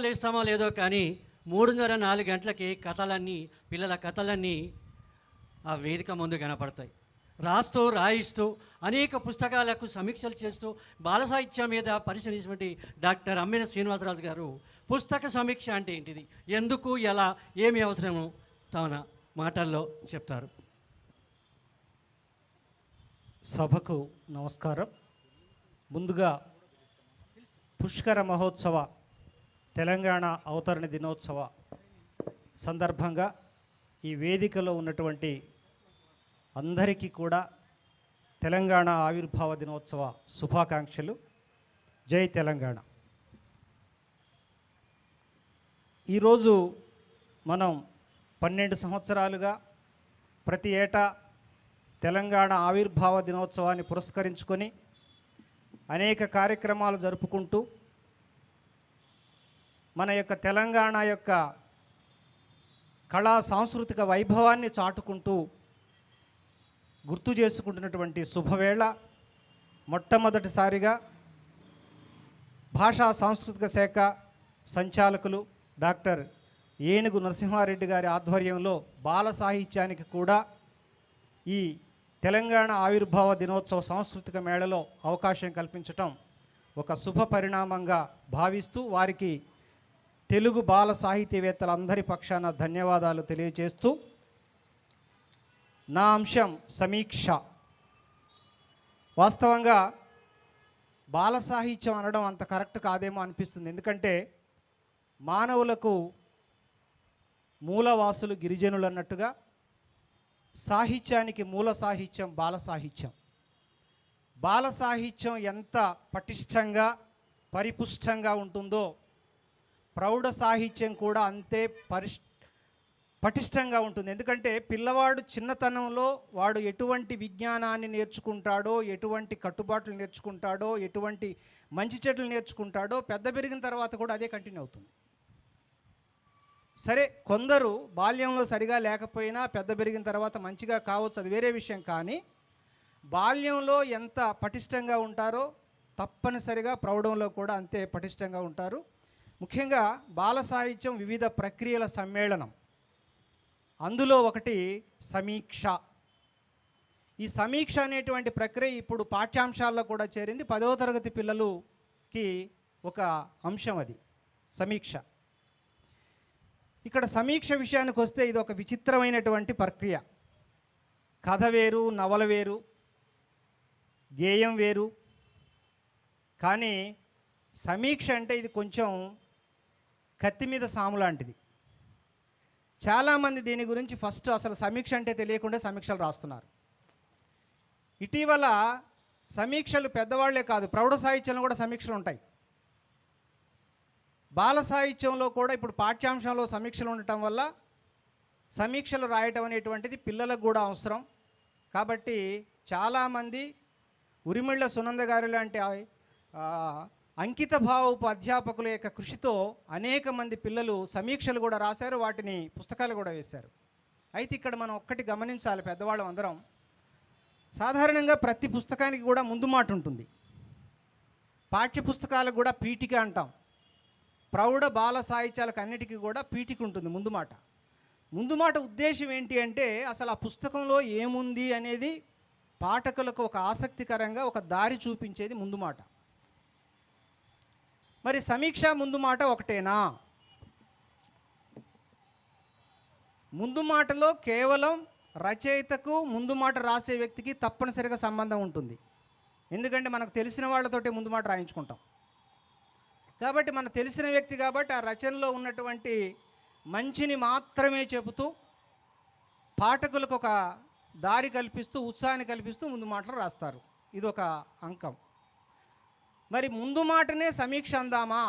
లేస్తామో లేదో కానీ 3:30-4 గంటలకి పిల్లల కథలన్నీ ఆ వేదిక ముందు కనపడతాయి. రాయిస్తూ అనేక పుస్తకాలకు సమీక్షలు చేస్తూ బాల సాహిత్యం మీద పరిశీలించినటువంటి డాక్టర్ అమ్మిన శ్రీనివాసరాజు గారు పుస్తక సమీక్ష అంటే ఏంటిది, ఎందుకు, ఎలా, ఏమి అవసరమో తన మాటల్లో చెప్తారు. సభకు నమస్కారం. ముందుగా పుష్కర మహోత్సవ తెలంగాణ అవతరణ దినోత్సవ సందర్భంగా ఈ వేదికలో ఉన్నటువంటి అందరికీ కూడా తెలంగాణ ఆవిర్భావ దినోత్సవ శుభాకాంక్షలు. జై తెలంగాణ. ఈరోజు మనం 12 సంవత్సరాలుగా ప్రతి ఏటా తెలంగాణ ఆవిర్భావ దినోత్సవాన్ని పురస్కరించుకొని అనేక కార్యక్రమాలు జరుపుకుంటూ మన యొక్క తెలంగాణ యొక్క కళా సాంస్కృతిక వైభవాన్ని చాటుకుంటూ గుర్తు చేసుకుంటున్నటువంటి శుభవేళ. మొట్టమొదటిసారిగా భాషా సాంస్కృతిక శాఖ సంచాలకులు డాక్టర్ ఏనుగు నరసింహారెడ్డి గారి ఆధ్వర్యంలో బాల సాహిత్యానికి కూడా ఈ తెలంగాణ ఆవిర్భావ దినోత్సవ సాంస్కృతిక మేళలో అవకాశం కల్పించటం ఒక శుభ పరిణామంగా భావిస్తూ వారికి తెలుగు బాల సాహితీవేత్తలందరి పక్షాన ధన్యవాదాలు తెలియజేస్తూ, నా అంశం సమీక్ష. వాస్తవంగా బాల సాహిత్యం అనడం అంత కరెక్ట్ కాదేమో అనిపిస్తుంది. ఎందుకంటే మానవులకు మూలవాసులు గిరిజనులు అన్నట్టుగా సాహిత్యానికి మూల సాహిత్యం బాల సాహిత్యం. బాల సాహిత్యం ఎంత పటిష్టంగా పరిపుష్టంగా ఉంటుందో ప్రౌఢ సాహిత్యం కూడా అంతే పటిష్టంగా ఉంటుంది. ఎందుకంటే పిల్లవాడు చిన్నతనంలో వాడు ఎటువంటి విజ్ఞానాన్ని నేర్చుకుంటాడో, ఎటువంటి కట్టుబాట్లు నేర్చుకుంటాడో, ఎటువంటి మంచి చెడులు నేర్చుకుంటాడో పెద్ద పెరిగిన తర్వాత కూడా అదే కంటిన్యూ అవుతుంది. సరే, కొందరు బాల్యంలో సరిగా లేకపోయినా పెద్ద పెరిగిన తర్వాత మంచిగా కావచ్చు, అది వేరే విషయం. కానీ బాల్యంలో ఎంత పటిష్టంగా ఉంటారో తప్పనిసరిగా ప్రౌఢంలో కూడా అంతే పటిష్టంగా ఉంటారు. ముఖ్యంగా బాల సాహిత్యం వివిధ ప్రక్రియల సమ్మేళనం. అందులో ఒకటి సమీక్ష. ఈ సమీక్ష అనేటువంటి ప్రక్రియ ఇప్పుడు పాఠ్యాంశాల్లో కూడా చేరింది. 10వ తరగతి పిల్లలకి ఒక అంశం అది సమీక్ష. ఇక్కడ సమీక్ష విషయానికి వస్తే ఇది ఒక విచిత్రమైనటువంటి ప్రక్రియ. కథ వేరు, నవల వేరు, గేయం వేరు. కానీ సమీక్ష అంటే ఇది కొంచెం కత్తి మీద సాము లాంటిది. చాలామంది దీని గురించి ఫస్ట్ అసలు సమీక్ష అంటే తెలియకుండా సమీక్షలు రాస్తున్నారు. ఇటీవల సమీక్షలు పెద్దవాళ్లే కాదు, ప్రౌఢ సాహిత్యంలో కూడా సమీక్షలు ఉంటాయి. బాల సాహిత్యంలో కూడా ఇప్పుడు పాఠ్యాంశంలో సమీక్షలు ఉండటం వల్ల సమీక్షలు రాయటం అనేటువంటిది పిల్లలకు కూడా అవసరం. కాబట్టి చాలామంది ఉరిమిళ్ళ సునంద గారి లాంటి అంకిత భావపు అధ్యాపకుల యొక్క కృషితో అనేక మంది పిల్లలు సమీక్షలు కూడా రాశారు, వాటిని పుస్తకాలు కూడా వేశారు. అయితే ఇక్కడ మనం ఒక్కటి గమనించాలి, పెద్దవాళ్ళం అందరం. సాధారణంగా ప్రతి పుస్తకానికి కూడా ముందు మాట ఉంటుంది. పాఠ్య పుస్తకాలకు కూడా పీఠిక అంటాం. ప్రౌఢ బాల సాహిత్యాలకు అన్నిటికీ కూడా పీఠిక ఉంటుంది, ముందు మాట. ముందు మాట ఉద్దేశం ఏంటి అంటే అసలు ఆ పుస్తకంలో ఏముంది అనేది పాఠకులకు ఒక ఆసక్తికరంగా ఒక దారి చూపించేది ముందు మాట. మరి సమీక్ష ముందు మాట ఒకటేనా? ముందు మాటలో కేవలం రచయితకు ముందు మాట రాసే వ్యక్తికి తప్పనిసరిగా సంబంధం ఉంటుంది. ఎందుకంటే మనకు తెలిసిన వాళ్ళతోటే ముందు మాట రాయించుకుంటాం. కాబట్టి మనకు తెలిసిన వ్యక్తి కాబట్టి ఆ రచనలో ఉన్నటువంటి మంచిని మాత్రమే చెబుతూ పాఠకులకు ఒక దారి కల్పిస్తూ, ఉత్సాహాన్ని కల్పిస్తూ ముందు మాటలు రాస్తారు. ఇది ఒక అంకం. మరి ముందు మాటనే సమీక్ష అందామా?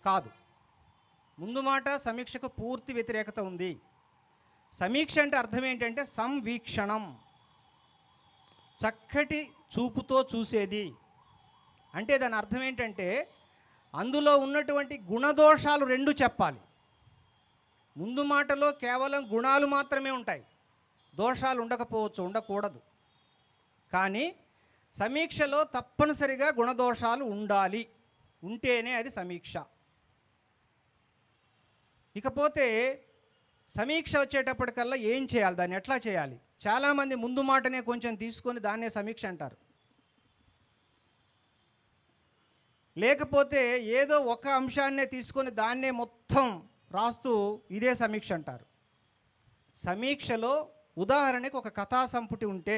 కాదు. ముందు మాట సమీక్షకు పూర్తి వ్యతిరేకత ఉంది. సమీక్ష అంటే అర్థం ఏంటంటే సంవీక్షణం, చక్కటి చూపుతో చూసేది. అంటే దాని అర్థం ఏంటంటే అందులో ఉన్నటువంటి గుణదోషాలు రెండు చెప్పాలి. ముందు మాటలో కేవలం గుణాలు మాత్రమే ఉంటాయి, దోషాలు ఉండకపోవచ్చు, ఉండకూడదు. కానీ సమీక్షలో తప్పనిసరిగా గుణదోషాలు ఉండాలి, ఉంటేనే అది సమీక్ష. ఇకపోతే సమీక్ష వచ్చేటప్పటికల్లా ఏం చేయాలి, దాన్ని ఎట్లా చేయాలి? చాలామంది ముందు మాటనే కొంచెం తీసుకొని దాన్నే సమీక్ష అంటారు. లేకపోతే ఏదో ఒక అంశాన్నే తీసుకొని దాన్నే మొత్తం రాస్తూ ఇదే సమీక్ష అంటారు. సమీక్షలో ఉదాహరణకి ఒక కథా సంపుటి ఉంటే,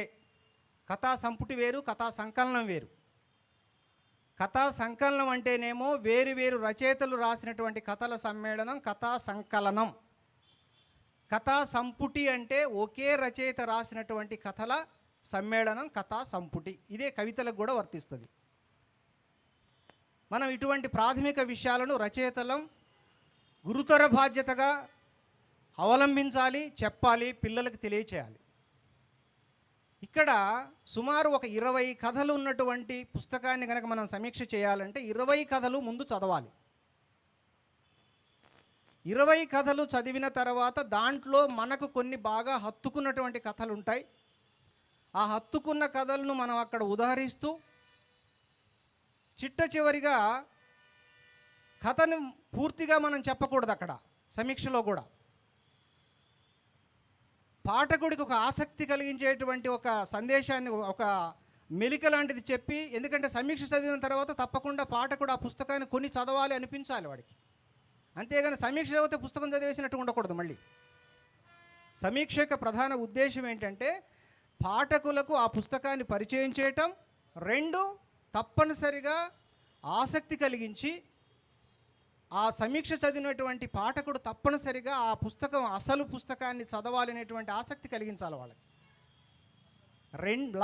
కథా సంపుటి వేరు, కథా సంకలనం వేరు. కథా సంకలనం అంటేనేమో వేరు వేరు రచయితలు రాసినటువంటి కథల సమ్మేళనం కథా సంకలనం. కథా సంపుటి అంటే ఒకే రచయిత రాసినటువంటి కథల సమ్మేళనం కథా సంపుటి. ఇదే కవితలకు కూడా వర్తిస్తుంది. మనం ఇటువంటి ప్రాథమిక విషయాలను రచయితలం గురుతర బాధ్యతగా అవలంబించాలి, చెప్పాలి, పిల్లలకు తెలియచేయాలి. ఇక్కడ సుమారు ఒక 20 కథలు ఉన్నటువంటి పుస్తకాన్ని కనుక మనం సమీక్ష చేయాలంటే 20 కథలు ముందు చదవాలి. 20 కథలు చదివిన తర్వాత దాంట్లో మనకు కొన్ని బాగా హత్తుకున్నటువంటి కథలు ఉంటాయి. ఆ హత్తుకున్న కథలను మనం అక్కడ ఉదహరిస్తూ చిట్ట చివరిగా కథను పూర్తిగా మనం చెప్పకూడదు. అక్కడ సమీక్షలో కూడా పాఠకుడికి ఒక ఆసక్తి కలిగించేటువంటి ఒక సందేశాన్ని, ఒక మెలిక లాంటిది చెప్పి, ఎందుకంటే సమీక్ష చదివిన తర్వాత తప్పకుండా పాఠకుడు ఆ పుస్తకాన్ని కొని చదవాలి అనిపించాలి వాడికి. అంతేగాని సమీక్ష చదివితే పుస్తకం చదివేసినట్టు ఉండకూడదు. మళ్ళీ సమీక్ష యొక్క ప్రధాన ఉద్దేశం ఏంటంటే పాఠకులకు ఆ పుస్తకాన్ని పరిచయం చేయటం, 2 తప్పనిసరిగా ఆసక్తి కలిగించి ఆ సమీక్ష చదివినటువంటి పాఠకుడు తప్పనిసరిగా ఆ పుస్తకం అసలు పుస్తకాన్ని చదవాలనేటువంటి ఆసక్తి కలిగించాలి వాళ్ళకి.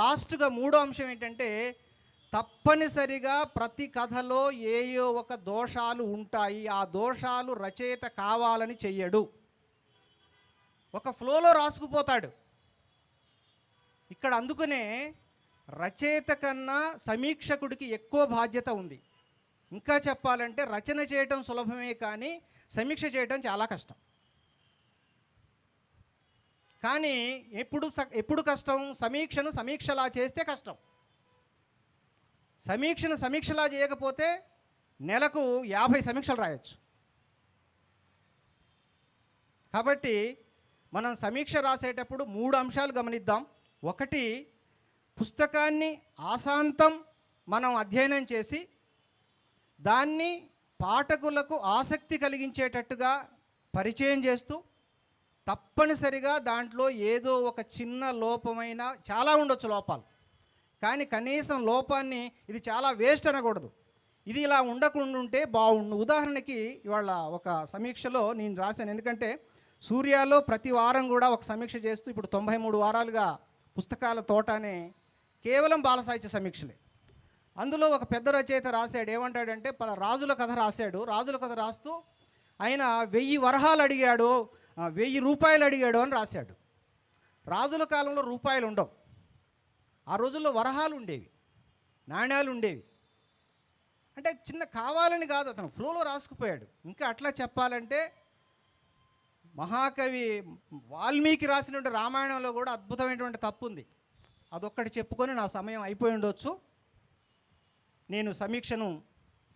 లాస్ట్గా 3వ అంశం ఏంటంటే తప్పనిసరిగా ప్రతి కథలో ఏయో ఒక దోషాలు ఉంటాయి. ఆ దోషాలు రచయిత కావాలని చెయ్యడు, ఒక ఫ్లోలో రాసుకుపోతాడు. ఇక్కడ అందుకనే రచయిత కన్నా సమీక్షకుడికి ఎక్కువ బాధ్యత ఉంది. ఇంకా చెప్పాలంటే రచన చేయటం సులభమే కానీ సమీక్ష చేయటం చాలా కష్టం. కానీ ఎప్పుడు కష్టం? సమీక్షను సమీక్షలా చేస్తే కష్టం. సమీక్షను సమీక్షలా చేయకపోతే నెలకు 50 సమీక్షలు రాయొచ్చు. కాబట్టి మనం సమీక్ష రాసేటప్పుడు 3 అంశాలు గమనిద్దాం. 1, పుస్తకాన్ని ఆశాంతం మనం అధ్యయనం చేసి దాన్ని పాఠకులకు ఆసక్తి కలిగించేటట్టుగా పరిచయం చేస్తూ, తప్పనిసరిగా దాంట్లో ఏదో ఒక చిన్న లోపమైన, చాలా ఉండొచ్చు లోపాలు, కానీ కనీసం లోపాన్ని ఇది చాలా వేస్ట్ అనకూడదు, ఇది ఇలా ఉండకుండా ఉంటే బాగుండు. ఉదాహరణకి ఇవాళ ఒక సమీక్షలో నేను రాశాను. ఎందుకంటే సూర్యాలో ప్రతి వారం కూడా ఒక సమీక్ష చేస్తూ ఇప్పుడు 93 వారాలుగా పుస్తకాల తోట అనే కేవలం బాల సాహిత్య సమీక్షలే. అందులో ఒక పెద్ద రచయిత రాశాడు. ఏమంటాడంటే రాజుల కథ రాశాడు. రాజుల కథ రాస్తూ ఆయన 1000 వరహాలు అడిగాడు, 1000 రూపాయలు అడిగాడు అని రాశాడు. రాజుల కాలంలో రూపాయలు ఉండవు. ఆ రోజుల్లో వరహాలు ఉండేవి, నాణ్యాలు ఉండేవి. అంటే చిన్న కావాలని కాదు, అతను ఫ్లోలో రాసుకుపోయాడు. ఇంకా అట్లా చెప్పాలంటే మహాకవి వాల్మీకి రాసినటువంటి రామాయణంలో కూడా అద్భుతమైనటువంటి తప్పు ఉంది. అదొక్కటి చెప్పుకొని నా సమయం అయిపోయి ఉండొచ్చు, నేను సమీక్షను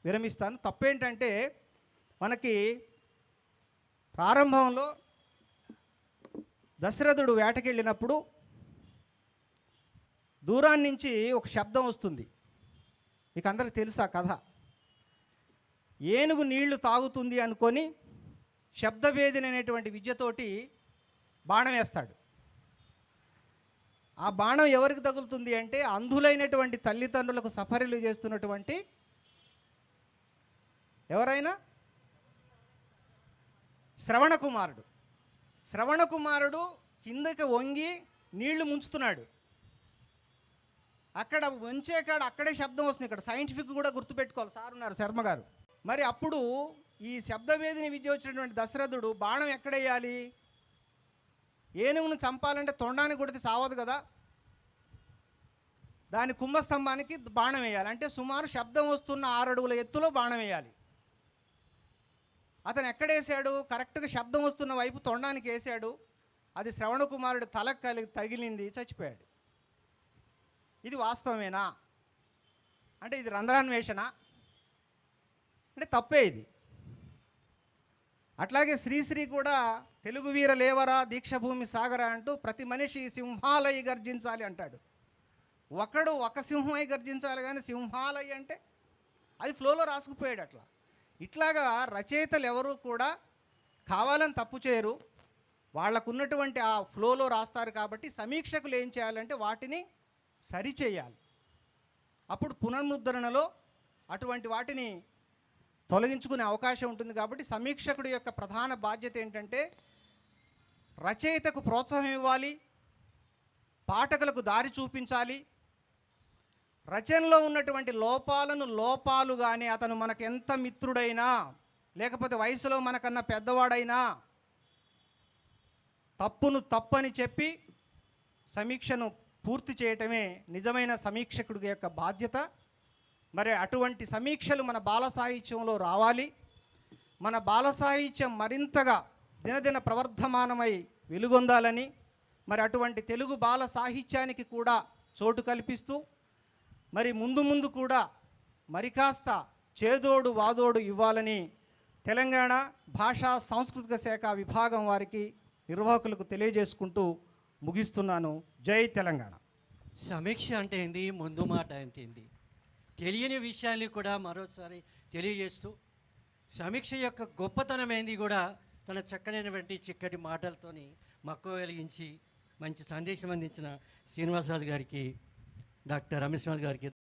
విరమిస్తాను. తప్పేంటంటే మనకి ప్రారంభంలో దశరథుడు వేటకెళ్ళినప్పుడు దూరాన్ని నుంచి ఒక శబ్దం వస్తుంది. మీకు అందరికి తెలుసా కథ? ఏనుగు నీళ్లు తాగుతుంది అనుకొని శబ్దవేదిని అనేటువంటి విద్యతోటి బాణం వేస్తాడు. ఆ బాణం ఎవరికి తగులుతుంది అంటే అంధులైనటువంటి తల్లిదండ్రులకు సఫరీలు చేస్తున్నటువంటి ఎవరైనా శ్రవణకుమారుడు. శ్రవణకుమారుడు కిందకి వంగి నీళ్లు ముంచుతున్నాడు. అక్కడ వంచేకాడ అక్కడే శబ్దం వస్తుంది. ఇక్కడ సైంటిఫిక్ కూడా గుర్తుపెట్టుకోవాలి, సార్ ఉన్నారు శర్మ గారు. మరి అప్పుడు ఈ శబ్దవేదిని విద్య వచ్చినటువంటి దశరథుడు బాణం ఎక్కడేయాలి? ఏనుగును చంపాలంటే తొండానికి కొడితే చావదు కదా, దాని కుంభస్తంభానికి బాణం వేయాలి. అంటే సుమారు శబ్దం వస్తున్న 6 అడుగుల ఎత్తులో బాణం వేయాలి. అతను ఎక్కడేసాడు? కరెక్ట్గా శబ్దం వస్తున్న వైపు తొండానికి వేసాడు. అది శ్రవణకుమారుడు తలకు తగిలింది, చచ్చిపోయాడు. ఇది వాస్తవమేనా? అంటే ఇది రంధ్రాన్వేషణ అంటే తప్పే ఇది. అట్లాగే శ్రీశ్రీ కూడా తెలుగు వీర లేవరా దీక్షభూమి సాగరా అంటూ ప్రతి మనిషి సింహాలై గర్జించాలి అంటాడు. ఒకడు ఒక సింహమై గర్జించాలి, కానీ సింహాలై అంటే అది ఫ్లోలో రాసుకుపోయాడు. అట్లా ఇట్లాగా రచయితలు ఎవరు కూడా కావాలని తప్పు చేయరు, వాళ్ళకున్నటువంటి ఆ ఫ్లోలో రాస్తారు. కాబట్టి సమీక్షకులు ఏం చేయాలంటే వాటిని సరిచేయాలి. అప్పుడు పునర్ముద్రణలో అటువంటి వాటిని తొలగించుకునే అవకాశం ఉంటుంది. కాబట్టి సమీక్షకుడి యొక్క ప్రధాన బాధ్యత ఏంటంటే రచయితకు ప్రోత్సాహం ఇవ్వాలి, పాఠకులకు దారి చూపించాలి, రచనలో ఉన్నటువంటి లోపాలను లోపాలుగానే, అతను మనకు ఎంత మిత్రుడైనా లేకపోతే వయసులో మనకన్నా పెద్దవాడైనా తప్పును తప్పని చెప్పి సమీక్షను పూర్తి చేయటమే నిజమైన సమీక్షకుడి యొక్క బాధ్యత. మరి అటువంటి సమీక్షలు మన బాల సాహిత్యంలో రావాలి. మన బాల సాహిత్యం మరింతగా దినదిన ప్రవర్ధమానమై వెలుగొందాలని, మరి అటువంటి తెలుగు బాల సాహిత్యానికి కూడా చోటు కల్పిస్తూ మరి ముందు ముందు కూడా మరి కాస్త చేదోడు వాదోడు ఇవ్వాలని తెలంగాణ భాషా సాంస్కృతిక శాఖ విభాగం వారికి నిర్వాహకులకు తెలియజేసుకుంటూ ముగిస్తున్నాను. జై తెలంగాణ. సమీక్ష అంటే ఏంది, ముందు మాట అంటే ఏంది, తెలియని విషయాన్ని కూడా మరోసారి తెలియజేస్తూ సమీక్ష యొక్క గొప్పతనం ఏంది కూడా తన చక్కనైనటువంటి చిక్కటి మాటలతోని మక్కువ కలిగించి మంచి సందేశం అందించిన శ్రీనివాసరాజు గారికి, డాక్టర్ రమేశ్వరరాజు గారికి